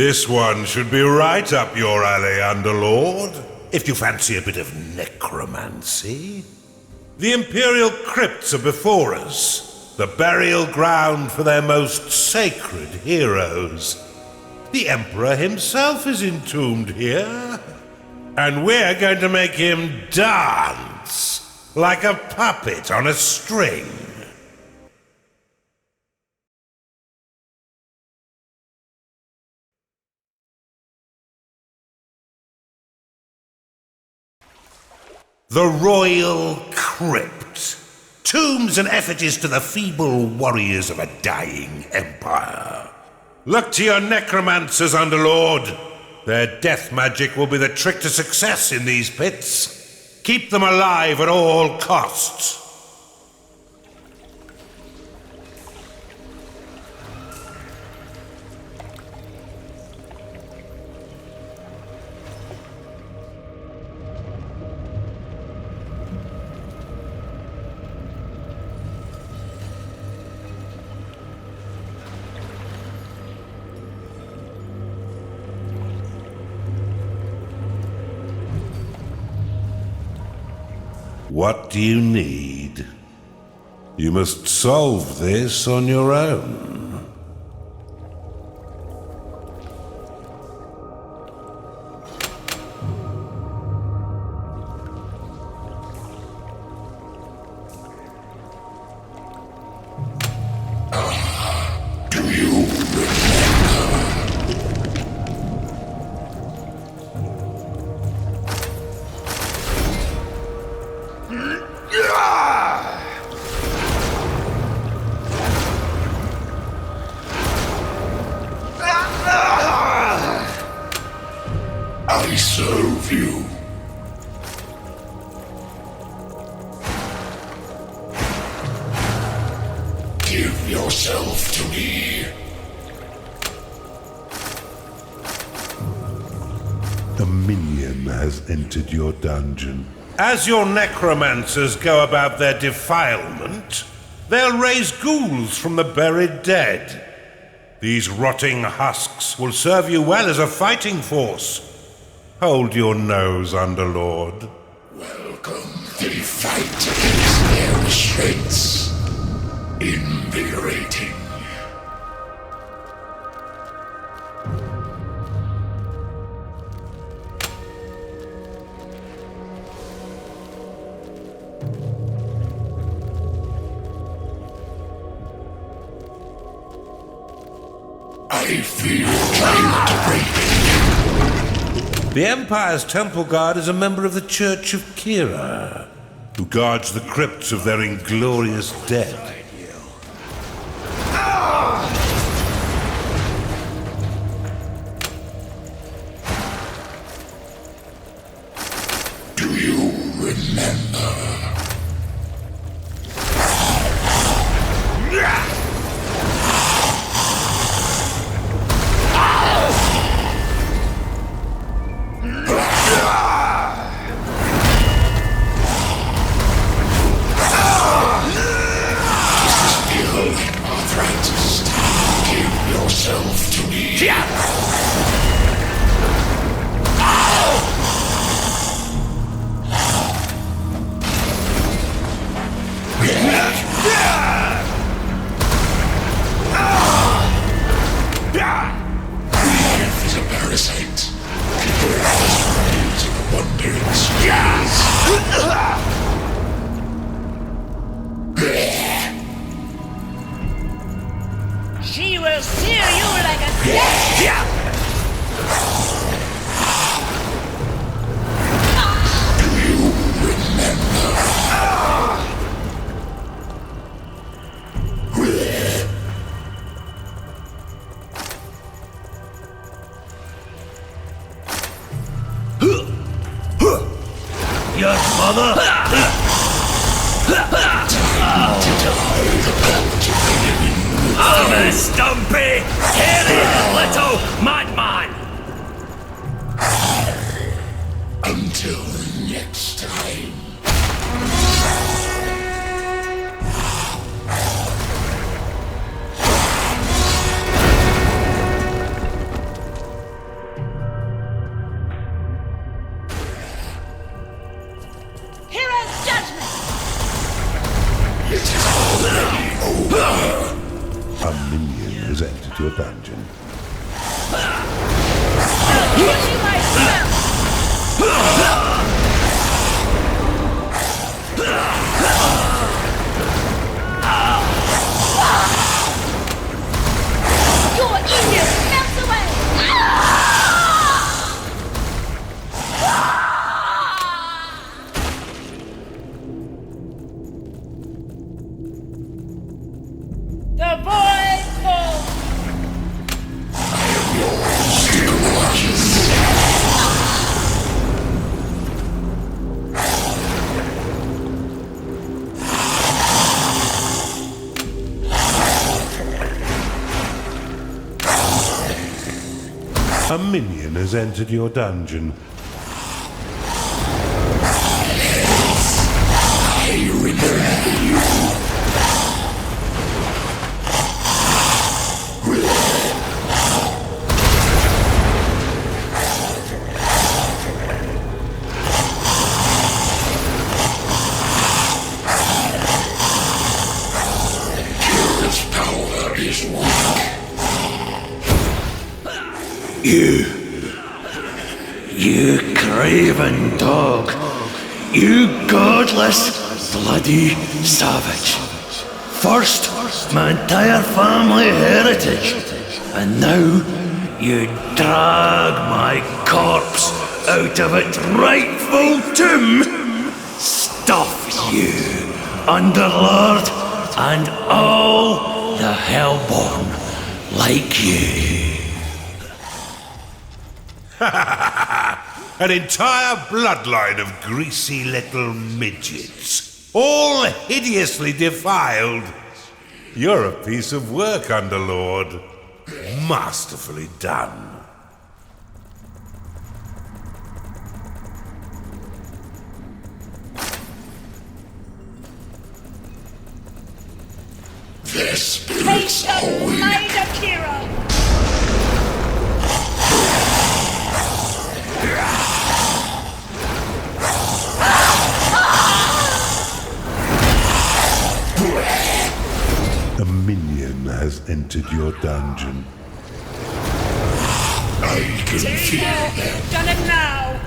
This one should be right up your alley, Underlord, if you fancy a bit of necromancy. The Imperial crypts are before us, the burial ground for their most sacred heroes. The Emperor himself is entombed here, and we're going to make him dance like a puppet on a string. The Royal Crypt. Tombs and effigies to the feeble warriors of a dying empire. Look to your necromancers, Underlord. Their death magic will be the trick to success in these pits. Keep them alive at all costs. What do you need? You must solve this on your own. Do you I serve you. Give yourself to me. A minion has entered your dungeon. As your necromancers go about their defilement, they'll raise ghouls from the buried dead. These rotting husks will serve you well as a fighting force. Hold your nose, Underlord. Welcome. The fight against their restraints. Invigorating. I feel trying to break. The Empire's Temple Guard is a member of the Church of Kira, who guards the crypts of their inglorious dead. Do you remember? Yourself to me. Life is a parasite. It's a wandering space. She will sear you like a snake! Do you remember? Yes, mother? Over, Stumpy! Here is little madman! Until next time. A minion has entered your dungeon. Give me my stuff! Your evil melts away! The void falls! A minion has entered your dungeon. Its power is weak. You craven dog. You godless, bloody savage. First, my entire family heritage, and now you drag my corpse out of its rightful tomb. Stuff you, Underlord, and all the Hellborn like you. An entire bloodline of greasy little midgets, all hideously defiled. You're a piece of work, Underlord. Masterfully done. Their spirits Taste the are weak. blade of Kira! A minion has entered your dungeon. I can feel them. Done it now!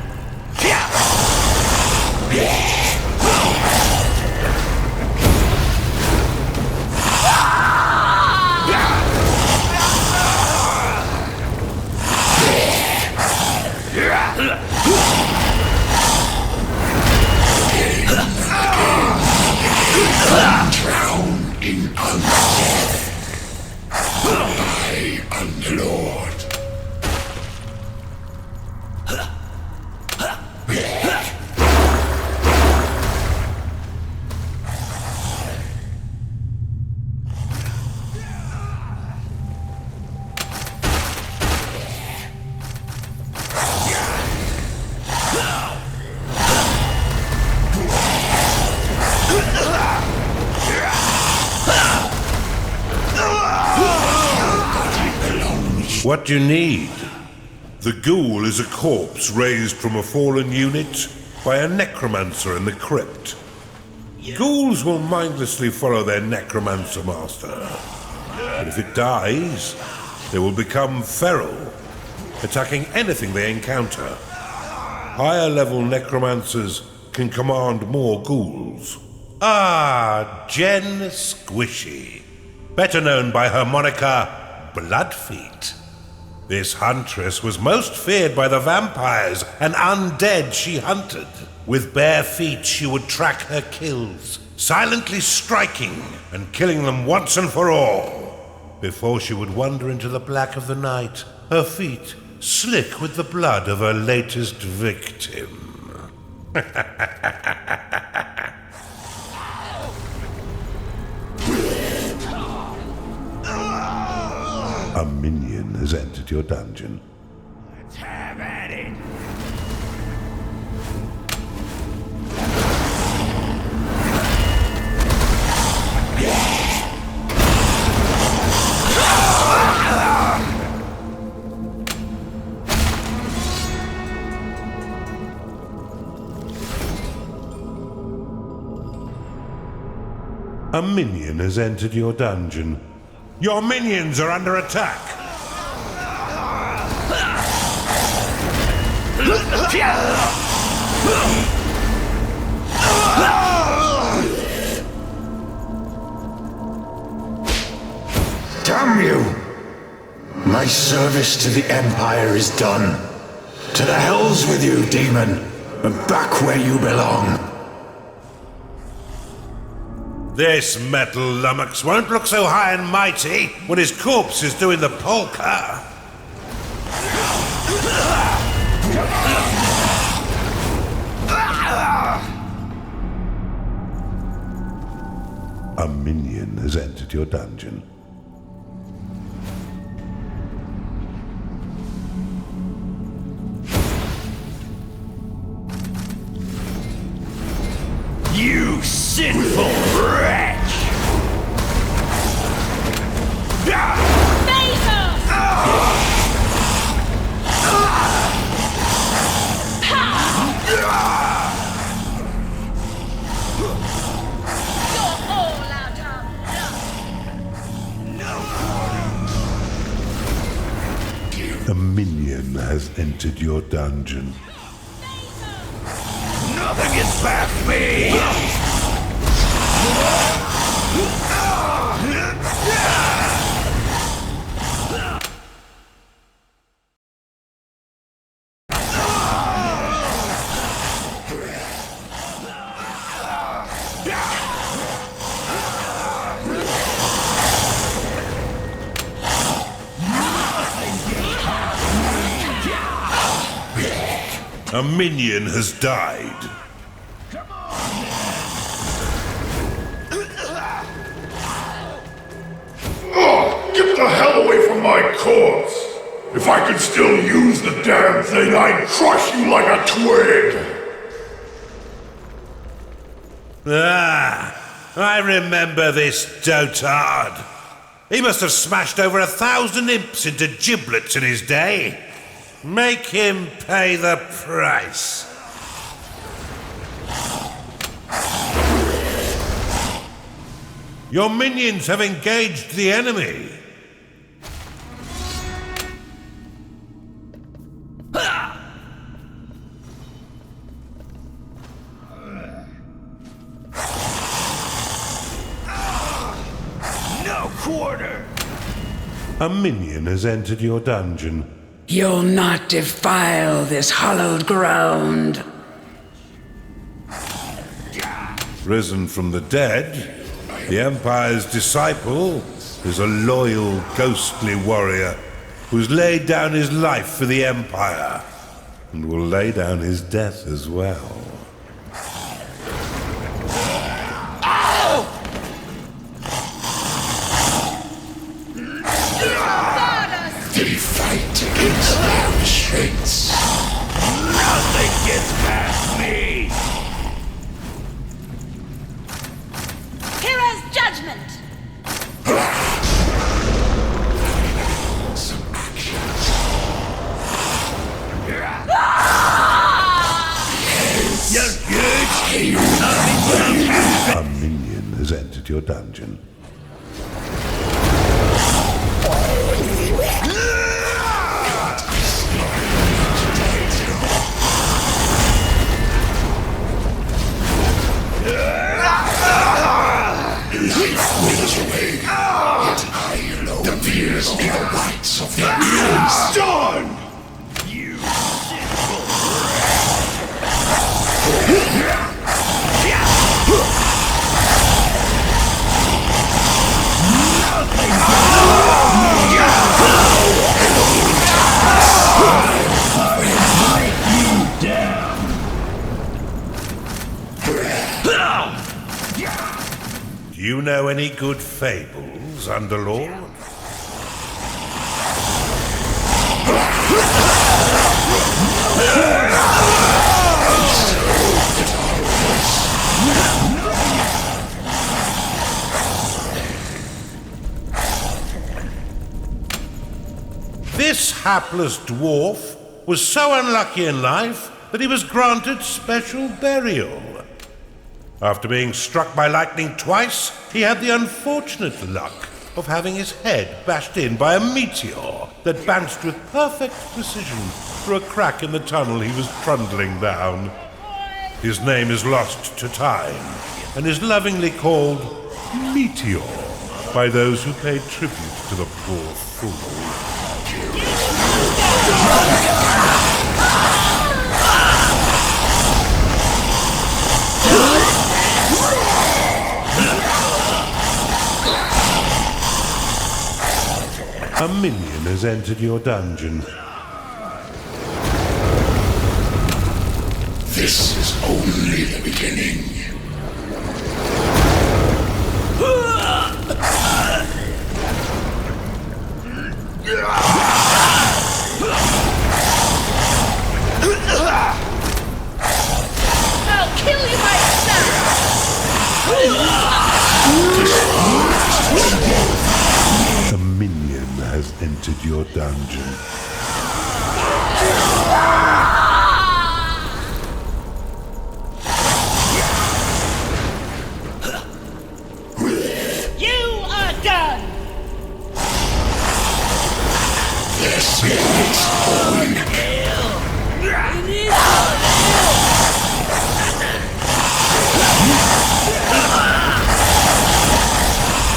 Drown in undeath. I am the Lord. What do you need? The ghoul is a corpse raised from a fallen unit by a necromancer in the crypt. Ghouls will mindlessly follow their necromancer master. But if it dies, they will become feral, attacking anything they encounter. Higher level necromancers can command more ghouls. Ah, Jen Squishy, better known by her moniker Bloodfeet. This huntress was most feared by the vampires and undead she hunted. With bare feet she would track her kills, silently striking and killing them once and for all, before she would wander into the black of the night, her feet slick with the blood of her latest victim. A minion has entered your dungeon. Let's have at it. A minion has entered your dungeon. Your minions are under attack. Damn you! My service to the Empire is done. To the hells with you, demon, and back where you belong. This metal lummox won't look so high and mighty when his corpse is doing the polka. A minion has entered your dungeon. You sinful wretch! A minion has entered your dungeon. Nothing gets past me! A minion has died. Oh, get the hell away from my corpse! If I could still use the damn thing, I'd crush you like a twig! I remember this dotard. He must have smashed over 1,000 imps into giblets in his day. Make him pay the price. Your minions have engaged the enemy. No quarter! A minion has entered your dungeon. You'll not defile this hallowed ground. Risen from the dead, the Empire's disciple is a loyal, ghostly warrior who's laid down his life for the Empire and will lay down his death as well. They fight against their restraints. Nothing gets past me! Kira's judgment! Some action. You're good! A minion has entered your dungeon. Withers away, yet I alone the fears in the rights of the ears. Done! You sinful Do you know any good fables, Underlord? This hapless dwarf was so unlucky in life that he was granted special burial. After being struck by lightning twice, he had the unfortunate luck of having his head bashed in by a meteor that bounced with perfect precision through a crack in the tunnel he was trundling down. His name is lost to time and is lovingly called Meteor by those who pay tribute to the poor fool. A minion has entered your dungeon. This is only the beginning. I'll kill you myself! A minion has entered your dungeon. You are done! This is on.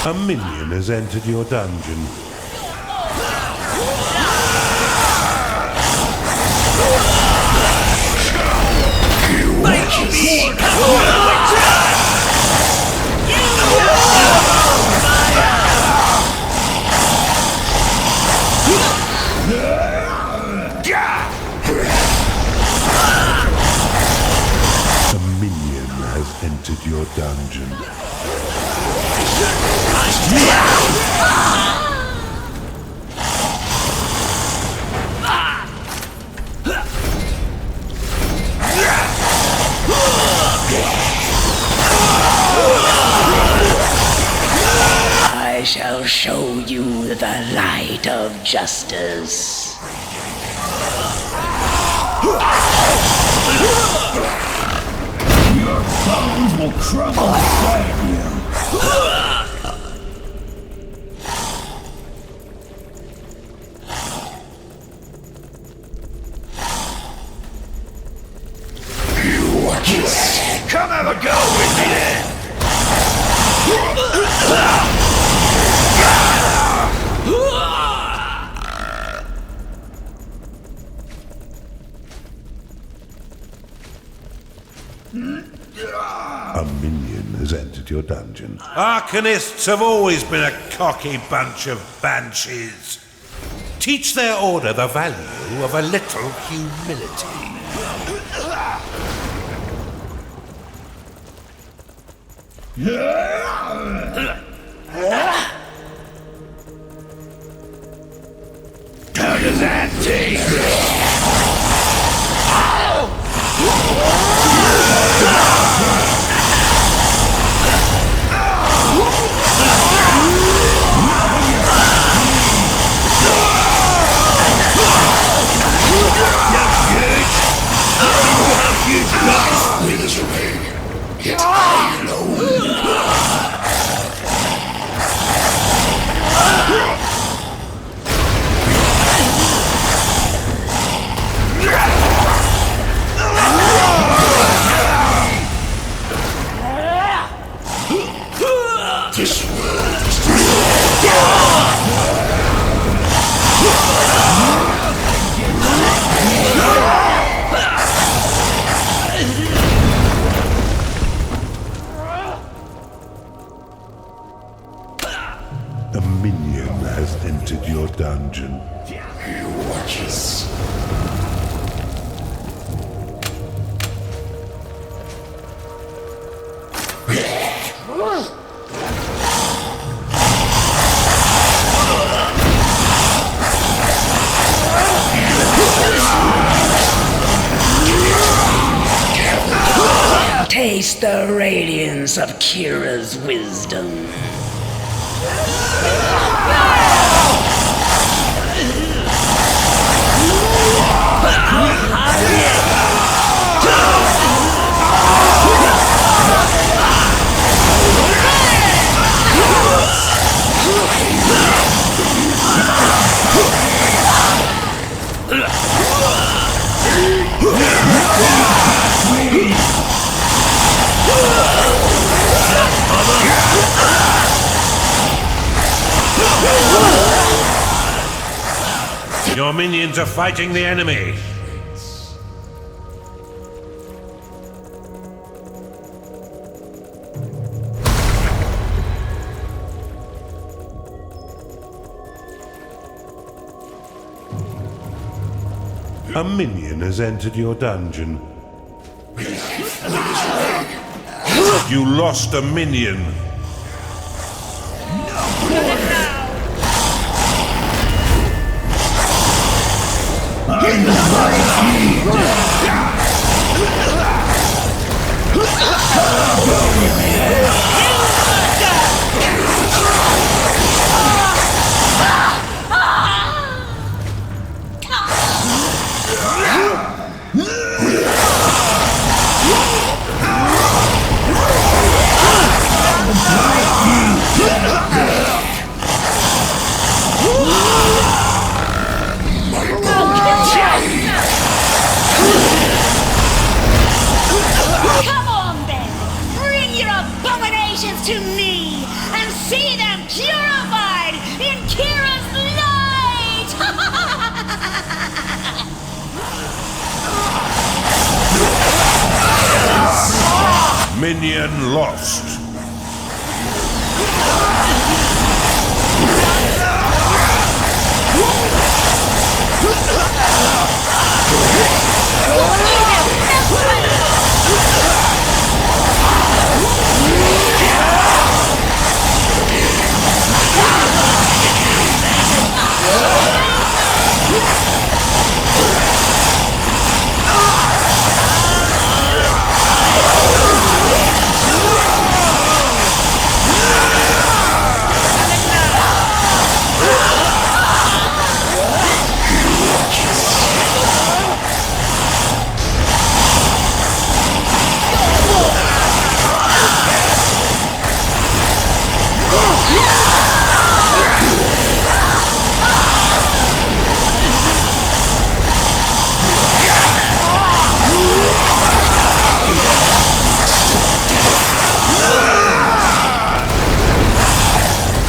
A minion has entered your dungeon. A minion has entered your dungeon. I shall show you the light of justice. Your bones will crumble inside you. Come have a go with me then! A minion has entered your dungeon. Arcanists have always been a cocky bunch of banshees. Teach their order the value of a little humility. How does that taste? Withers away, yet I alone. This world is A minion has entered your dungeon. He watches. Taste the radiance of Kira's wisdom. Your minions are fighting the enemy. A minion has entered your dungeon. You lost a minion. Come on then! Bring your abominations to me and see them purified in Kira's light! Minion lost.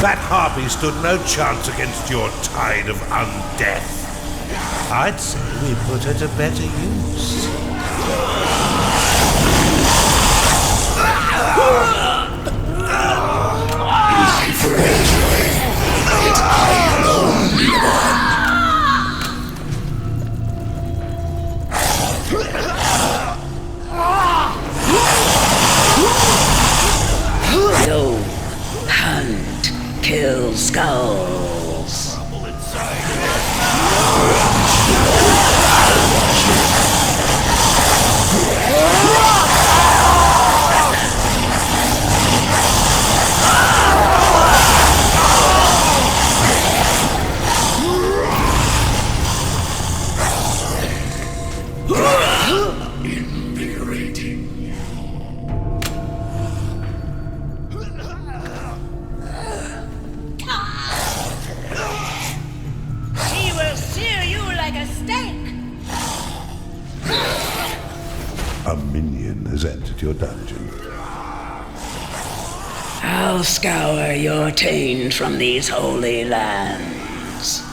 That harpy stood no chance against your tide of undeath. I'd say we put her to better use. Yo, hunt, kill skulls. She will sear you like a steak! A minion has entered your dungeon. I'll scour your taint from these holy lands.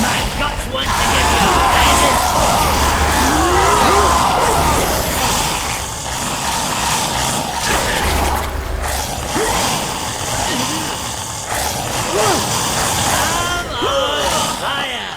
My guts want to give you presents. I'm on fire.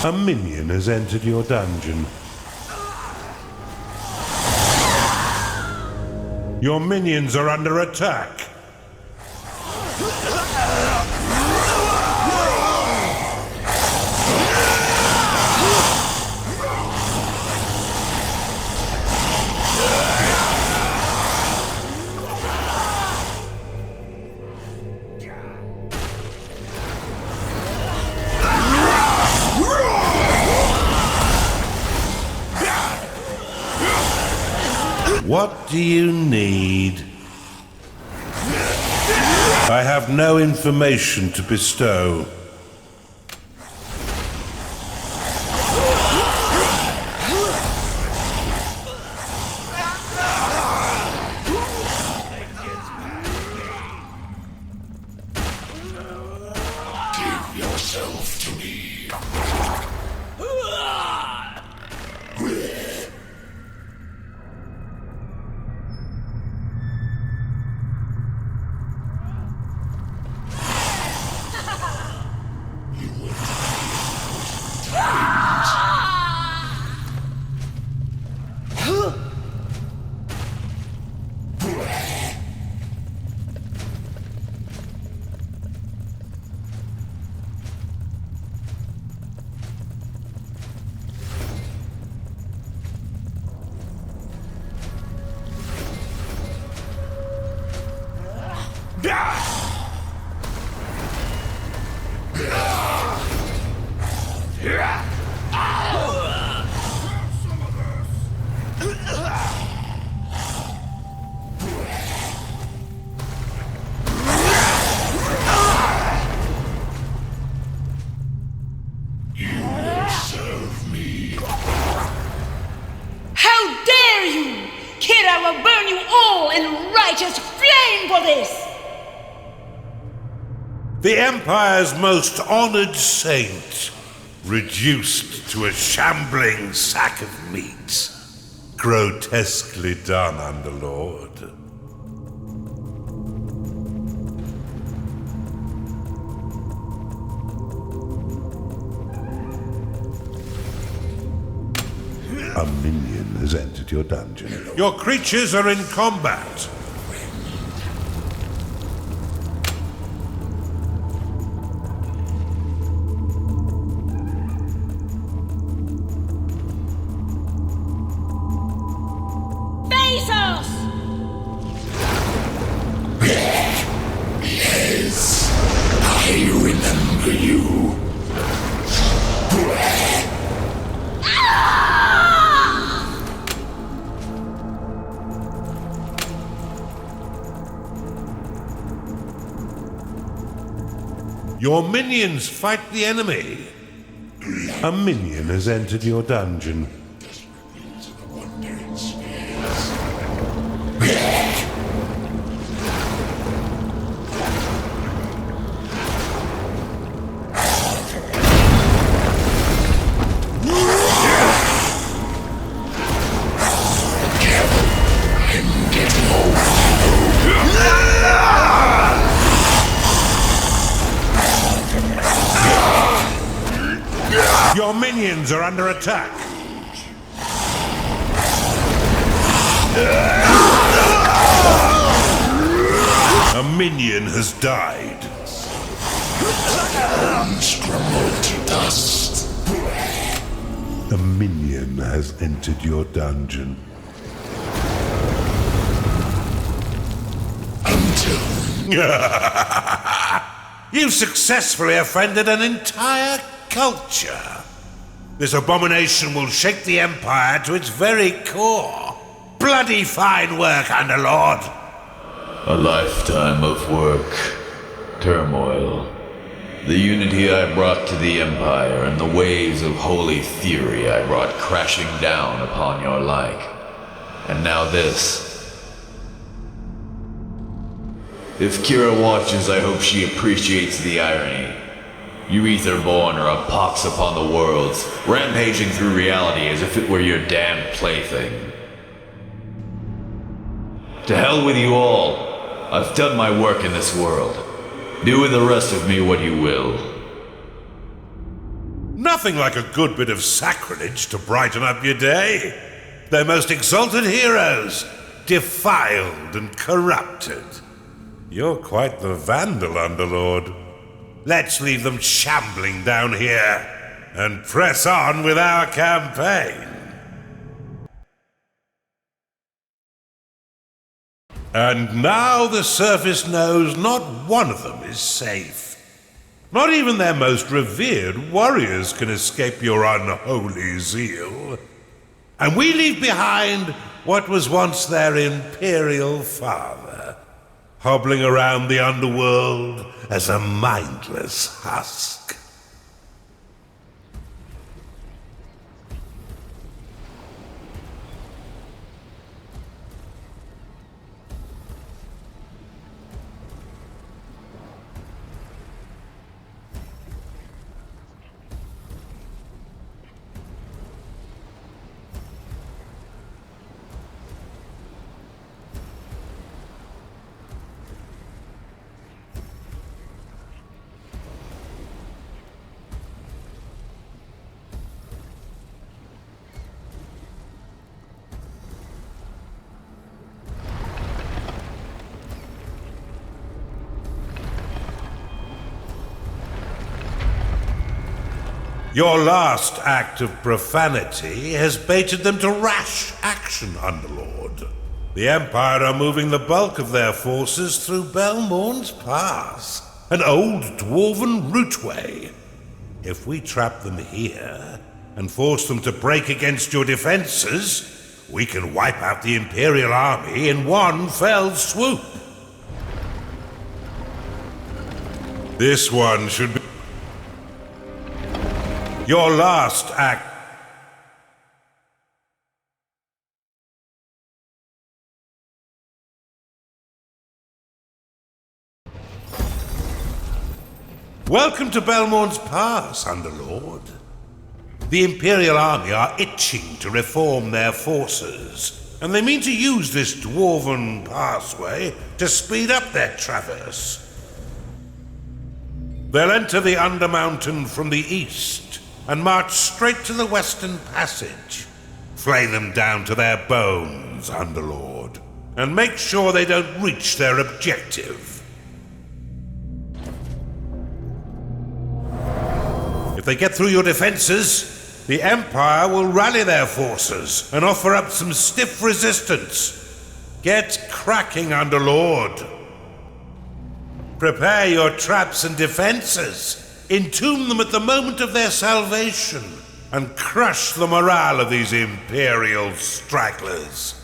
A minion has entered your dungeon. Your minions are under attack. What do you need? I have no information to bestow. Give yourself to me. How dare you! Kira will burn you all in righteous flame for this! The Empire's most honored saint, reduced to a shambling sack of meat. Grotesquely done, Underlord. A minion has entered your dungeon. Your creatures are in combat. Face us! Yes, I remember you. Your minions fight the enemy. A minion has entered your dungeon. Your minions are under attack. A minion has died. Crumble to dust. A minion has entered your dungeon. You've successfully offended an entire culture. This abomination will shake the Empire to its very core. Bloody fine work, Underlord. A lifetime of work, turmoil, the unity I brought to the Empire and the waves of holy theory I brought crashing down upon your like. And now this. If Kira watches, I hope she appreciates the irony. You Etherborn are a pox upon the worlds, rampaging through reality as if it were your damned plaything. To hell with you all. I've done my work in this world. Do with the rest of me what you will. Nothing like a good bit of sacrilege to brighten up your day. Their most exalted heroes, defiled and corrupted. You're quite the vandal, Underlord. Let's leave them shambling down here and press on with our campaign. And now the surface knows not one of them is safe. Not even their most revered warriors can escape your unholy zeal. And we leave behind what was once their imperial father, hobbling around the underworld as a mindless husk. Your last act of profanity has baited them to rash action, Underlord. The Empire are moving the bulk of their forces through Belmorn's Pass, an old dwarven routeway. If we trap them here and force them to break against your defenses, we can wipe out the Imperial army in one fell swoop. This one should be your last act. Welcome to Belmorn's Pass, Underlord. The Imperial army are itching to reform their forces, and they mean to use this dwarven passway to speed up their traverse. They'll enter the Undermountain from the east and march straight to the Western Passage. Flay them down to their bones, Underlord, and make sure they don't reach their objective. If they get through your defenses, the Empire will rally their forces and offer up some stiff resistance. Get cracking, Underlord. Prepare your traps and defenses. Entomb them at the moment of their salvation, and crush the morale of these Imperial stragglers.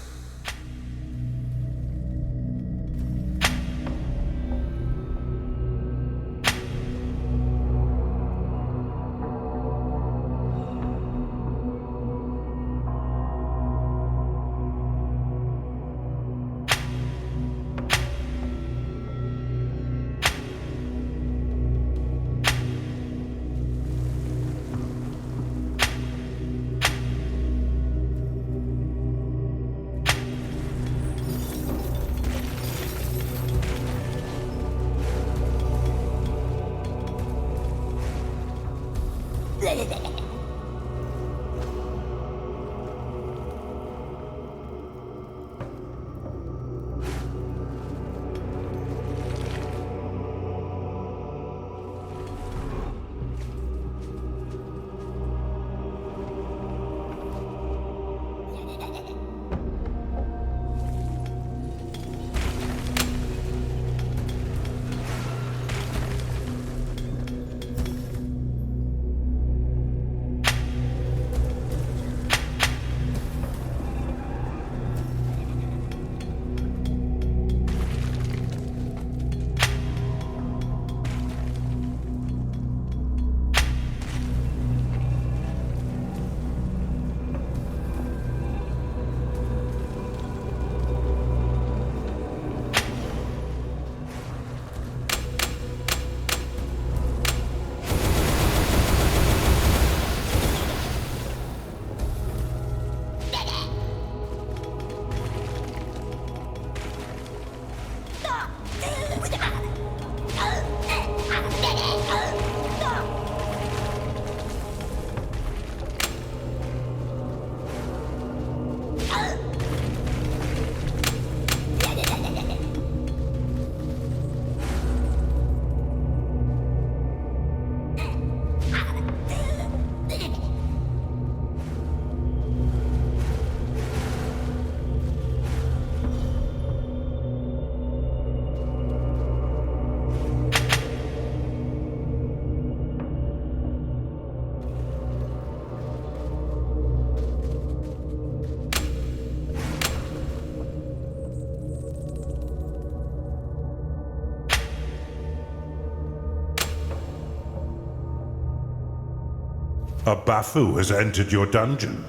A Bafu has entered your dungeon.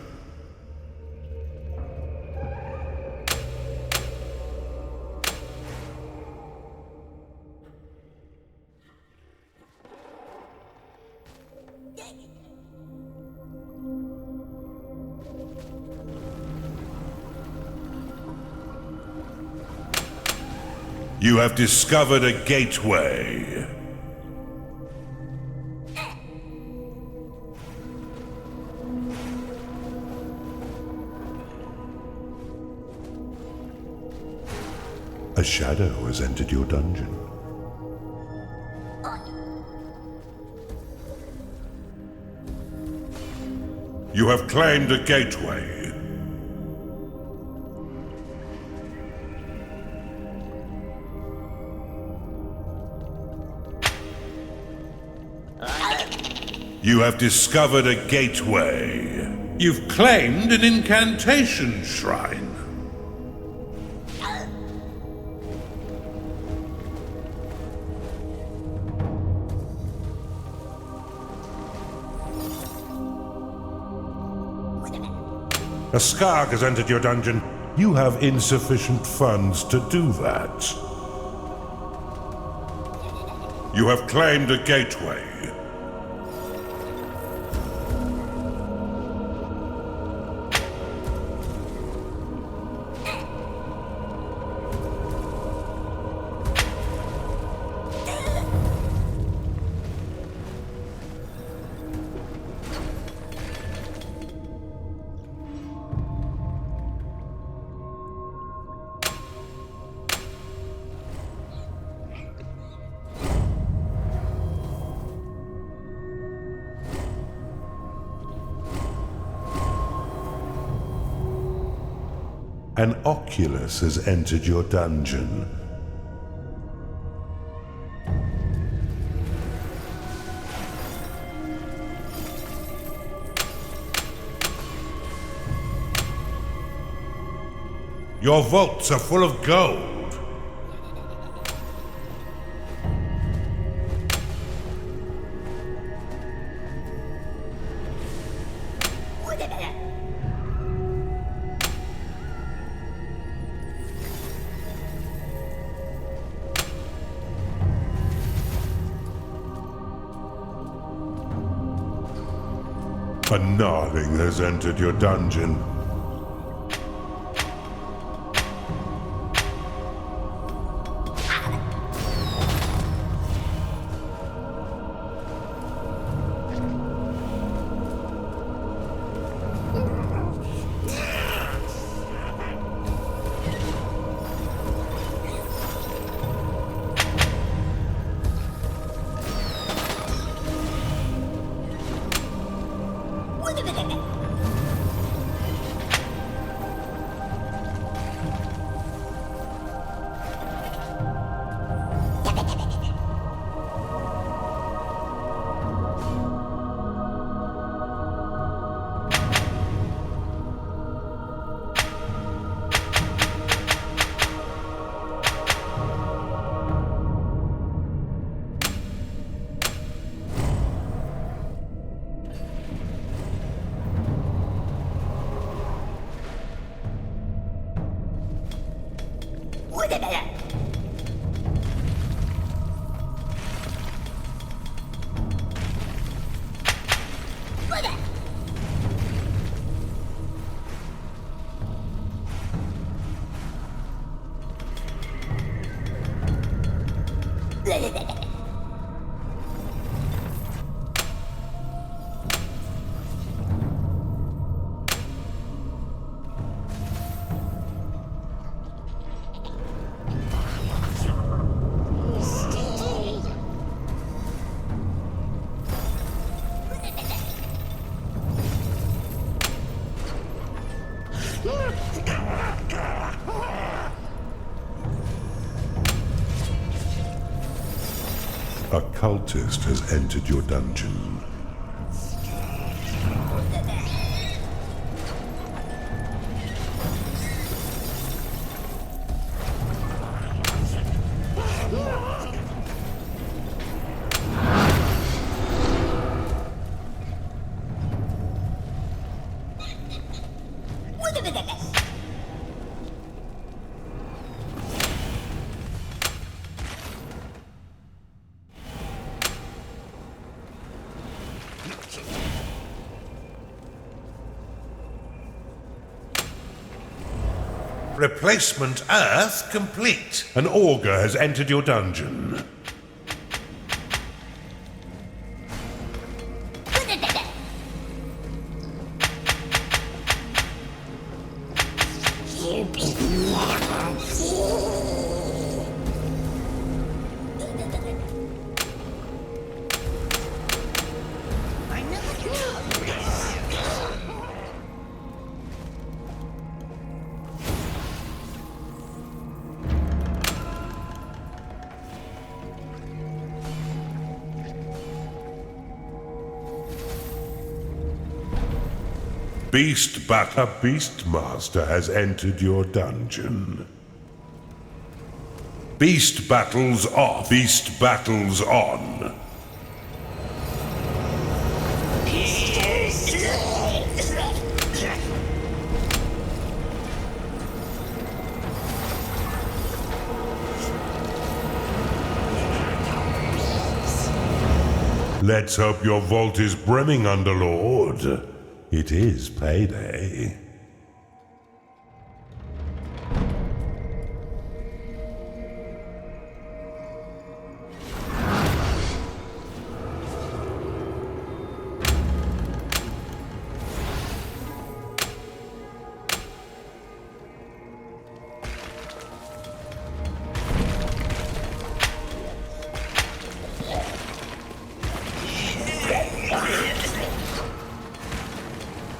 You have discovered a gateway. A shadow has entered your dungeon. You have claimed a gateway. You have discovered a gateway. You've claimed an incantation shrine. A Skarg has entered your dungeon. You have insufficient funds to do that. You have claimed a gateway. An Oculus has entered your dungeon. Your vaults are full of gold. A Gnarling has entered your dungeon. A cultist has entered your dungeon. Replacement Earth complete. An augur has entered your dungeon. A Beastmaster has entered your dungeon. Beast battles off. Beast battles on. Let's hope your vault is brimming, Underlord. It is payday.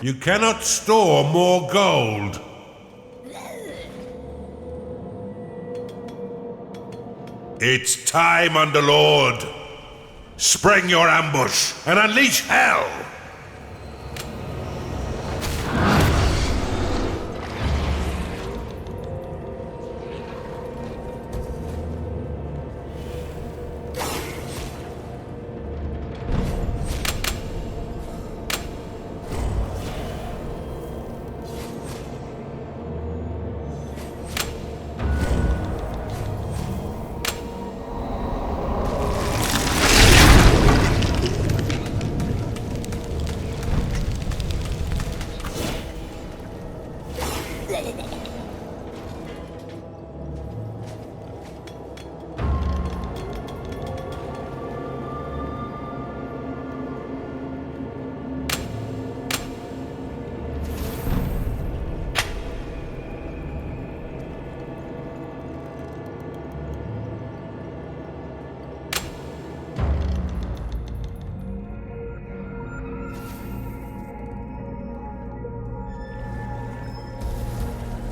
You cannot store more gold. It's time, Underlord. Spring your ambush and unleash hell.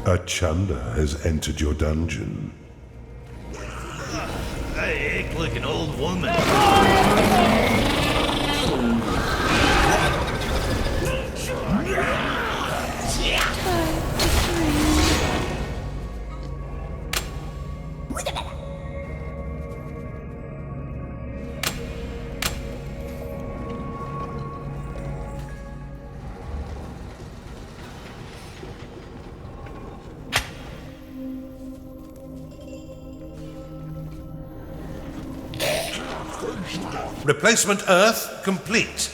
A Chunder has entered your dungeon. I act like an old woman. Replacement Earth complete.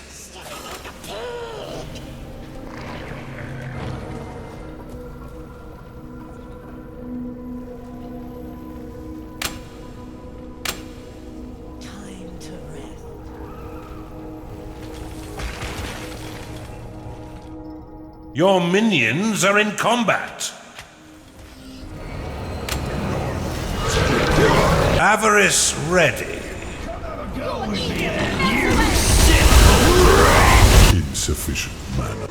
Time to rest. Your minions are in combat. Avarice ready. Insufficient mana.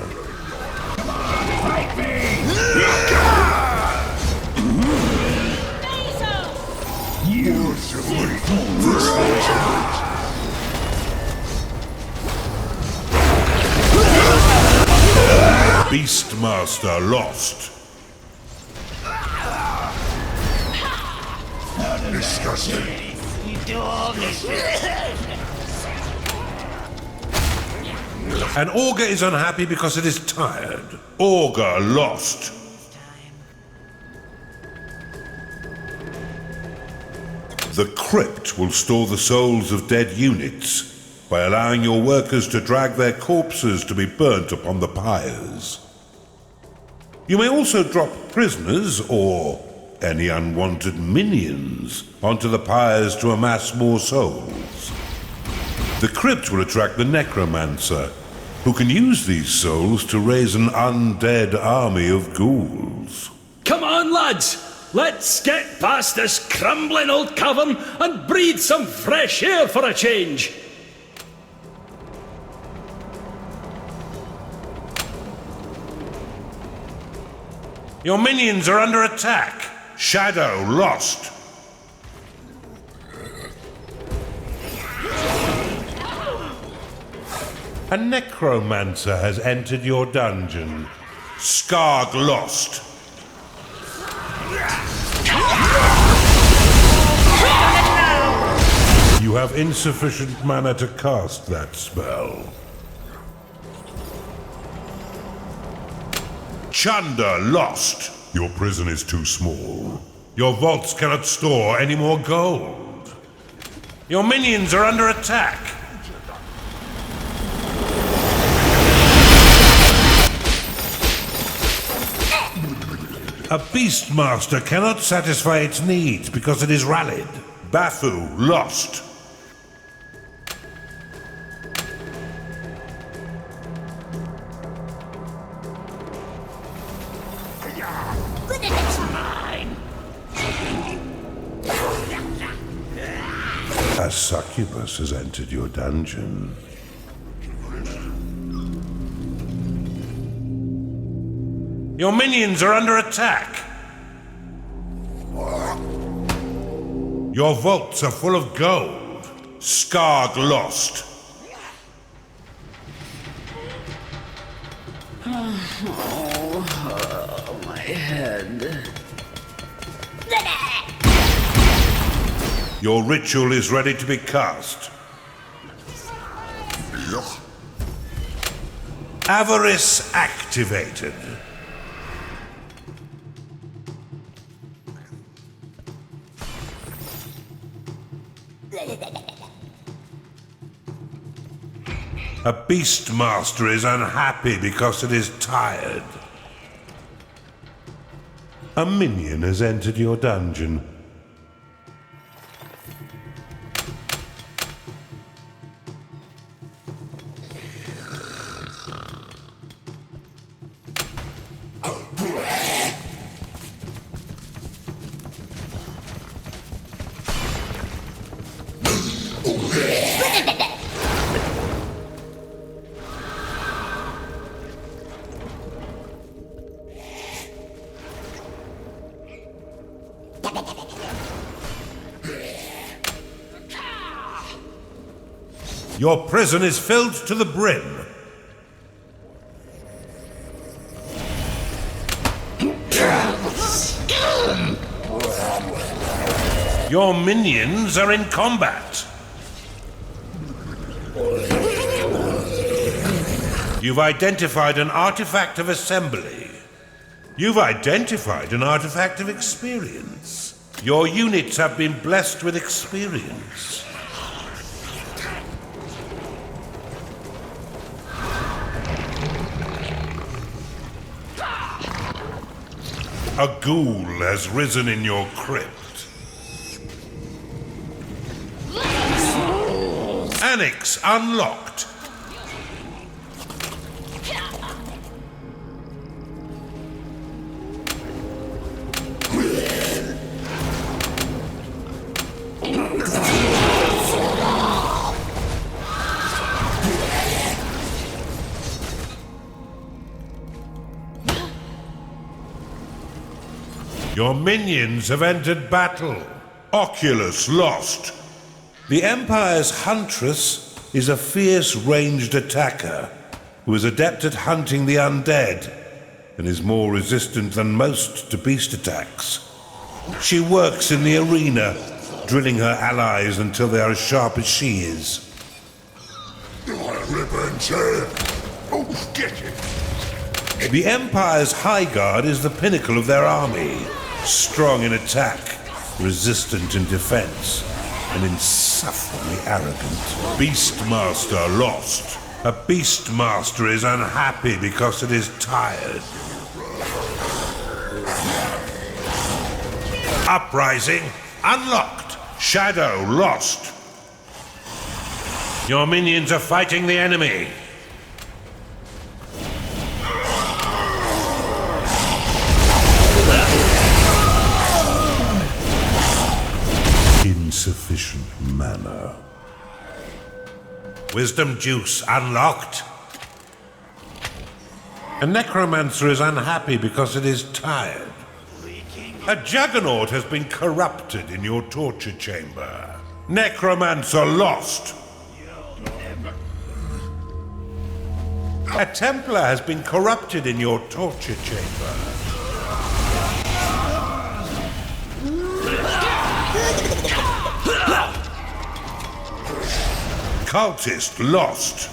Beastmaster lost. Disgusting. You do all this. An augur is unhappy because it is tired. Augur lost. The crypt will store the souls of dead units by allowing your workers to drag their corpses to be burnt upon the pyres. You may also drop prisoners or any unwanted minions onto the pyres to amass more souls. The crypt will attract the necromancer, who can use these souls to raise an undead army of ghouls. Come on, lads! Let's get past this crumbling old cavern and breathe some fresh air for a change! Your minions are under attack. Shadow lost. A necromancer has entered your dungeon. Skarg lost. You have insufficient mana to cast that spell. Chunder lost. Your prison is too small. Your vaults cannot store any more gold. Your minions are under attack. A Beastmaster cannot satisfy its needs because it is rallied. Bafu lost. A succubus has entered your dungeon. Your minions are under attack. Your vaults are full of gold. Skarg lost. Oh, my head. Your ritual is ready to be cast. Avarice activated. A Beastmaster is unhappy because it is tired. A minion has entered your dungeon. Your prison is filled to the brim. Your minions are in combat. You've identified an artifact of assembly. You've identified an artifact of experience. Your units have been blessed with experience. A ghoul has risen in your crypt. Annex unlocked. Your minions have entered battle. Oculus lost. The Empire's Huntress is a fierce ranged attacker who is adept at hunting the undead and is more resistant than most to beast attacks. She works in the arena, drilling her allies until they are as sharp as she is. The Empire's High Guard is the pinnacle of their army, strong in attack, resistant in defense, and insufferably arrogant. Beastmaster lost. A Beastmaster is unhappy because it is tired. Uprising unlocked. Shadow lost. Your minions are fighting the enemy. Insufficient mana. Wisdom juice unlocked. A necromancer is unhappy because it is tired. A juggernaut has been corrupted in your torture chamber. Necromancer lost. A Templar has been corrupted in your torture chamber. Cultist lost.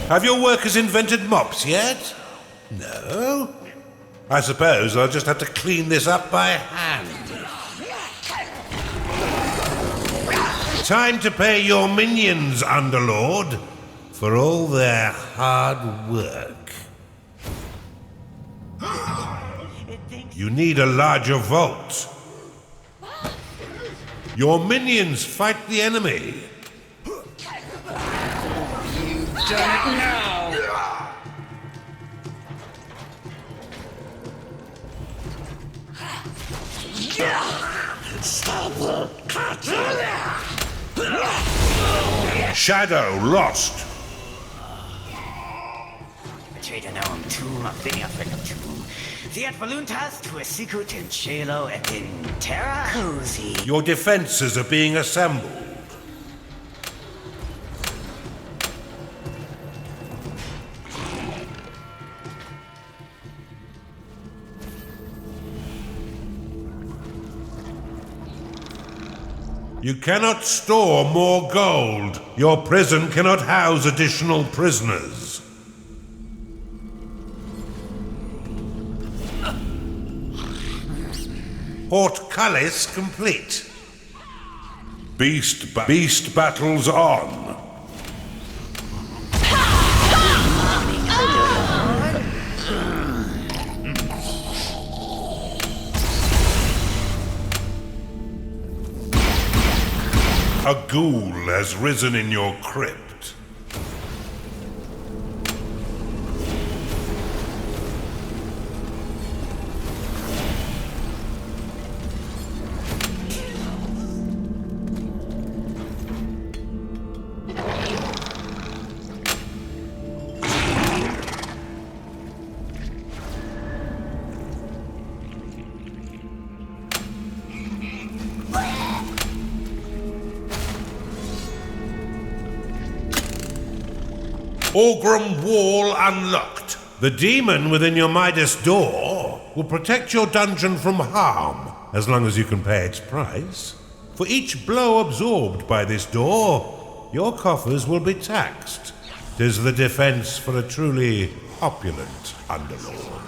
Have your workers invented mops yet? No? I suppose I'll just have to clean this up by hand. Time to pay your minions, Underlord, for all their hard work. You need a larger vault. Your minions fight the enemy. Done it now! Shadow lost. Tradenom tum finia fregatum. Fiat voluntas tua sicut in cielo et in terra cosi. Your defenses are being assembled. You cannot store more gold. Your prison cannot house additional prisoners. Portcullis complete. Beast battles on. A ghoul has risen in your crypt. Orgrim Wall unlocked. The demon within your Midas door will protect your dungeon from harm, as long as you can pay its price. For each blow absorbed by this door, your coffers will be taxed. 'Tis the defense for a truly opulent Underlord.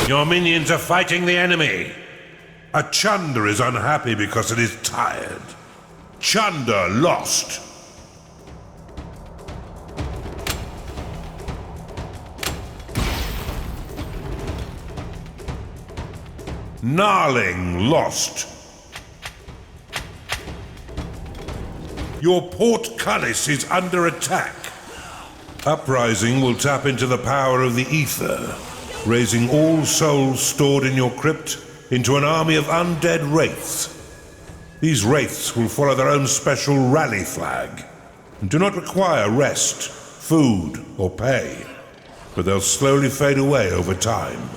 Your minions are fighting the enemy. A Chunder is unhappy because it is tired. Chunder lost. Gnarling lost. Your portcullis is under attack. Uprising will tap into the power of the ether, raising all souls stored in your crypt into an army of undead wraiths. These wraiths will follow their own special rally flag and do not require rest, food, or pay, but they'll slowly fade away over time.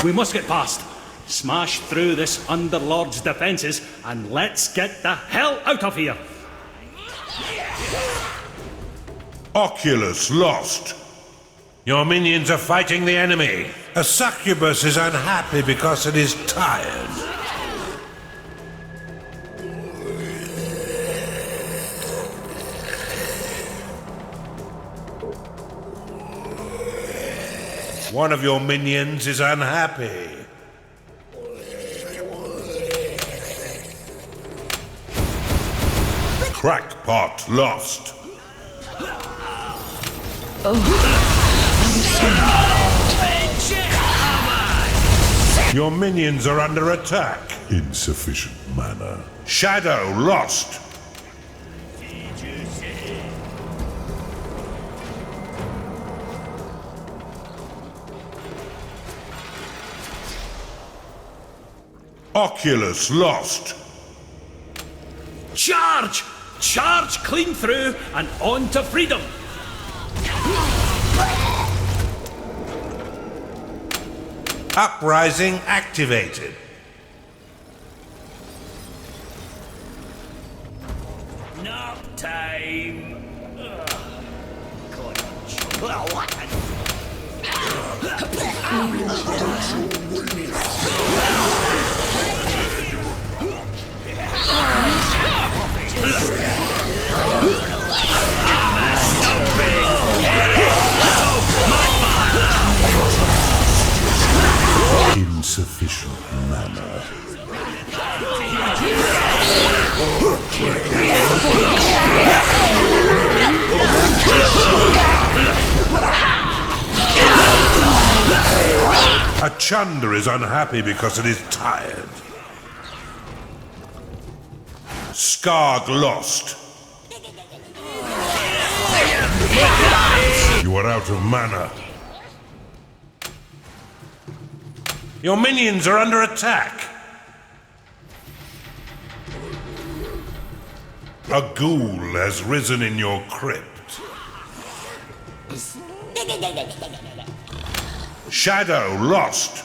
We must get past. Smash through this Underlord's defenses and let's get the hell out of here. Oculus lost. Your minions are fighting the enemy. A succubus is unhappy because it is tired. One of your minions is unhappy. Crackpot lost. Your minions are under attack. Insufficient mana. Shadow lost. Oculus lost. Charge! Charge clean through and on to freedom! Uprising activated. Nap time! Insufficient mana. A Chunder is unhappy because it is tired. Skarg lost. You are out of mana. Your minions are under attack. A ghoul has risen in your crypt. Shadow lost.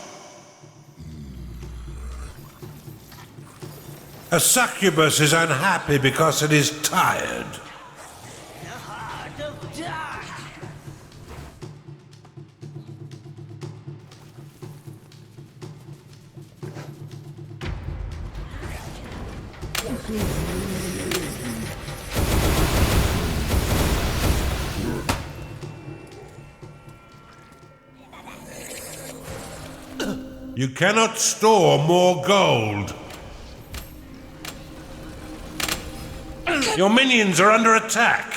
A succubus is unhappy because it is tired. You cannot store more gold. Your minions are under attack.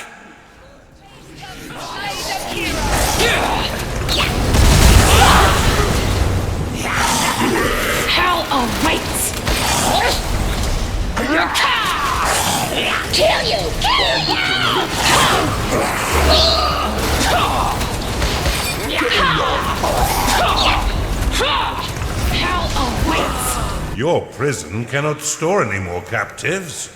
Hell awaits! Kill you! Hell awaits! Your prison cannot store any more captives.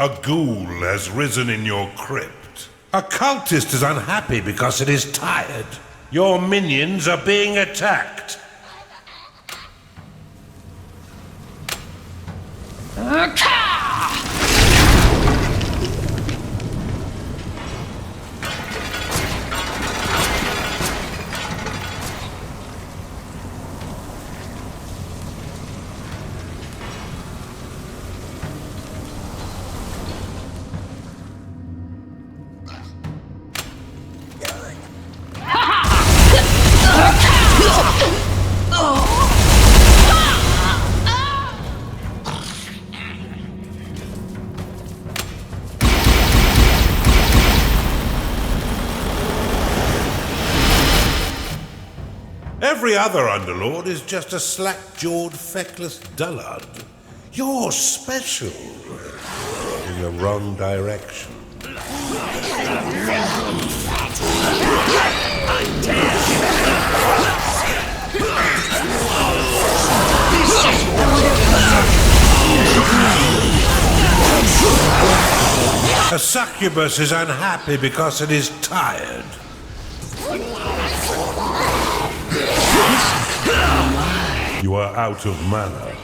A ghoul has risen in your crypt. A cultist is unhappy because it is tired. Your minions are being attacked. Every other Underlord is just a slack-jawed, feckless dullard. You're special. In the wrong direction. A succubus is unhappy because it is tired. You are out of mana.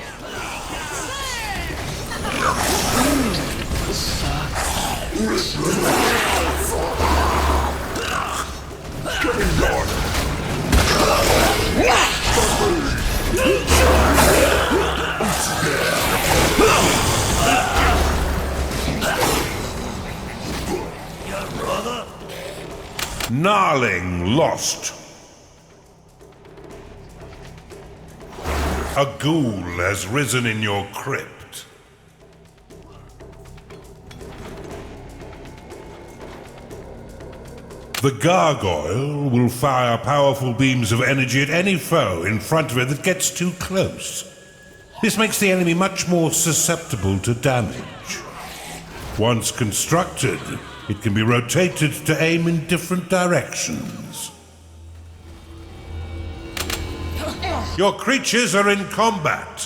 Gnarling lost. A ghoul has risen in your crypt. The gargoyle will fire powerful beams of energy at any foe in front of it that gets too close. This makes the enemy much more susceptible to damage. Once constructed, it can be rotated to aim in different directions. Your creatures are in combat.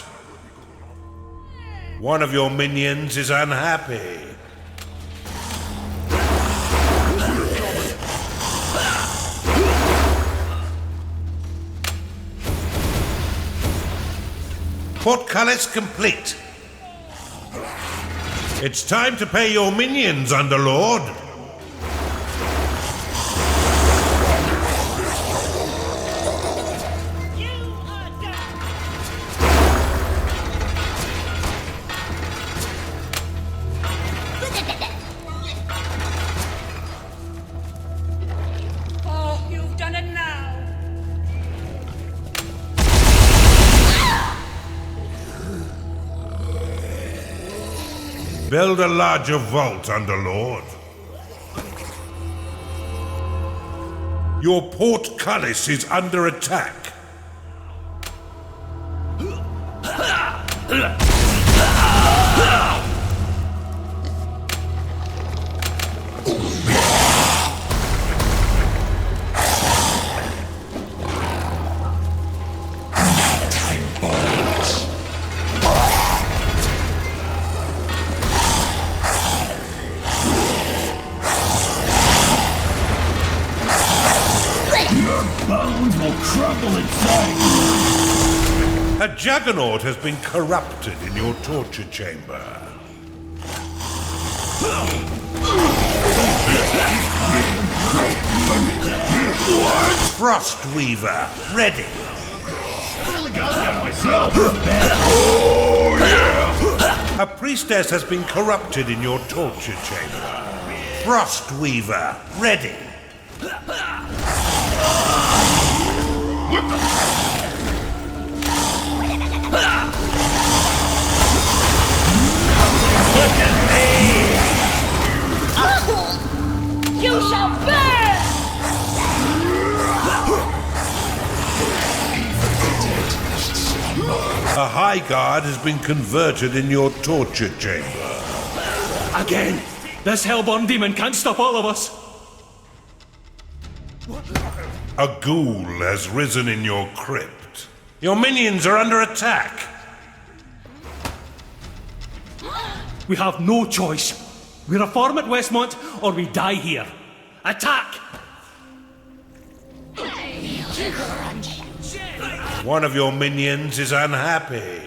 One of your minions is unhappy. Portcullis complete. It's time to pay your minions, Underlord. Oh, you've done it now. Build a larger vault, Underlord. Your portcullis is under attack. Bones will crumble inside. A juggernaut has been corrupted in your torture chamber. Frostweaver, ready. A priestess has been corrupted in your torture chamber. Frostweaver, ready. You shall burn! A high guard has been converted in your torture chamber. Again! This hellborn demon can't stop all of us! A ghoul has risen in your crypt. Your minions are under attack. We have no choice. We reform at Westmont or we die here. Attack! One of your minions is unhappy.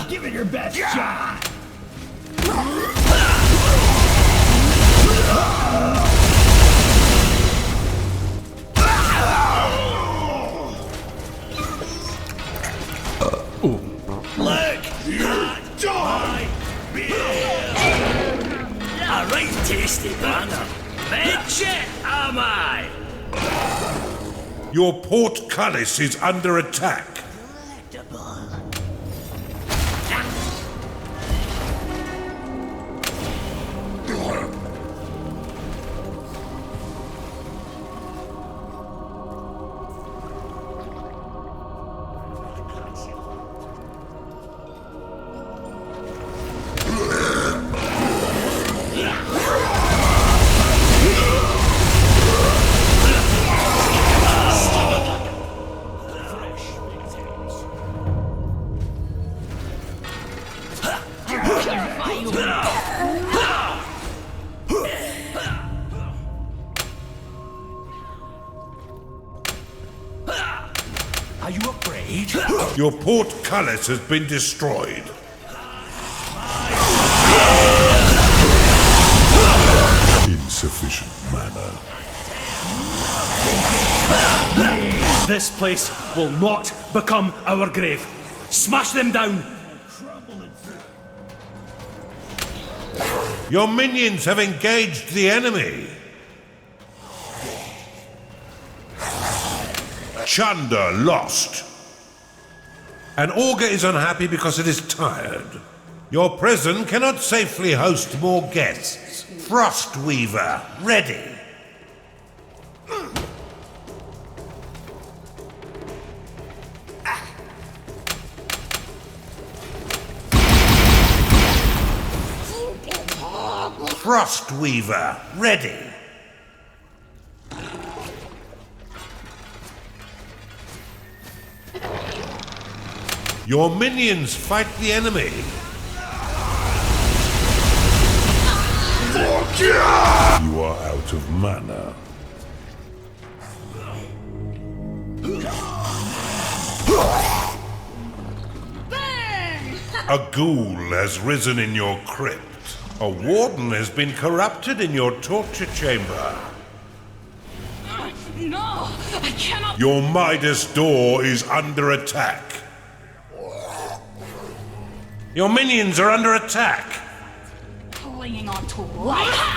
Give it your best shot! Look! You're done! A right tasty banner. Mention am I? Your portcullis is under attack. Are you afraid? Your portcullis has been destroyed. insufficient mana. This place will not become our grave. Smash them down! Your minions have engaged the enemy. Chunder lost. An augur is unhappy because it is tired. Your prison cannot safely host more guests. Frostweaver, ready. Frostweaver, ready. Your minions fight the enemy. You are out of mana. Burn! A ghoul has risen in your crypt. A warden has been corrupted in your torture chamber. No, I cannot. Your Midas door is under attack. Your minions are under attack. Clinging on to life.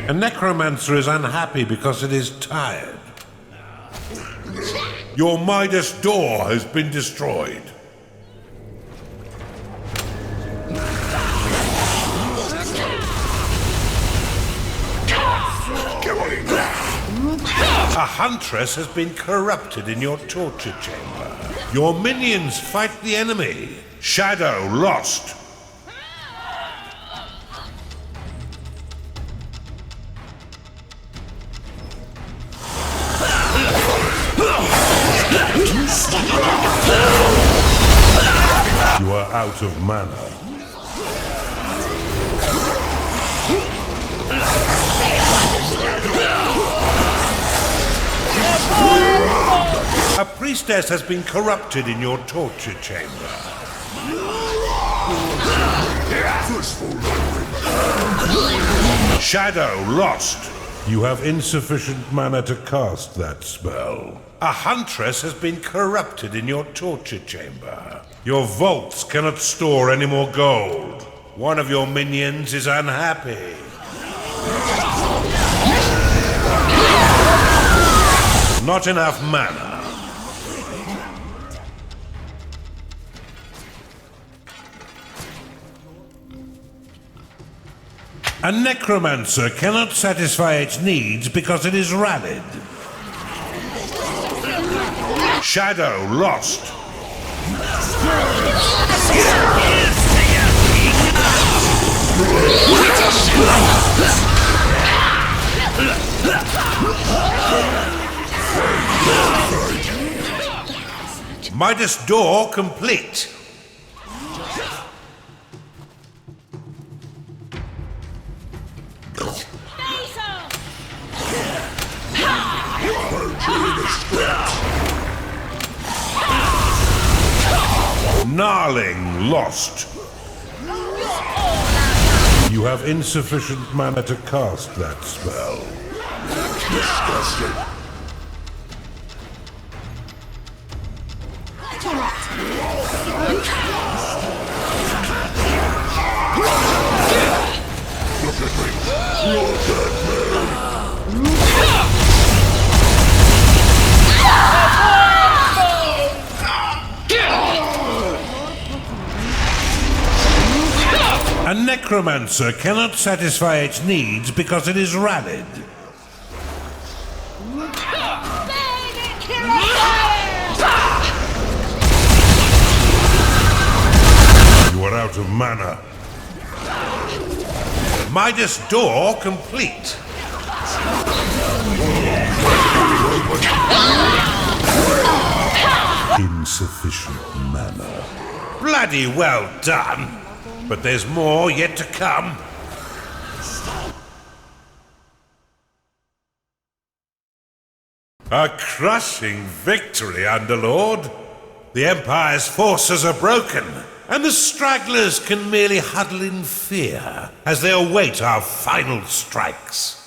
A necromancer is unhappy because it is tired. Your Midas door has been destroyed. A huntress has been corrupted in your torture chamber. Your minions fight the enemy. Shadow lost. You are out of mana. A priestess has been corrupted in your torture chamber. Shadow lost. You have insufficient mana to cast that spell. A huntress has been corrupted in your torture chamber. Your vaults cannot store any more gold. One of your minions is unhappy. Not enough mana. A necromancer cannot satisfy its needs because it is rallied. Shadow lost. Midas door complete. Gnarling lost. You have insufficient mana to cast that spell. Disgusting. A necromancer cannot satisfy its needs because it is rallied. You are out of mana. Midas door complete. Insufficient mana. Bloody well done. But there's more yet to come. A crushing victory, Underlord. The Empire's forces are broken, and the stragglers can merely huddle in fear as they await our final strikes.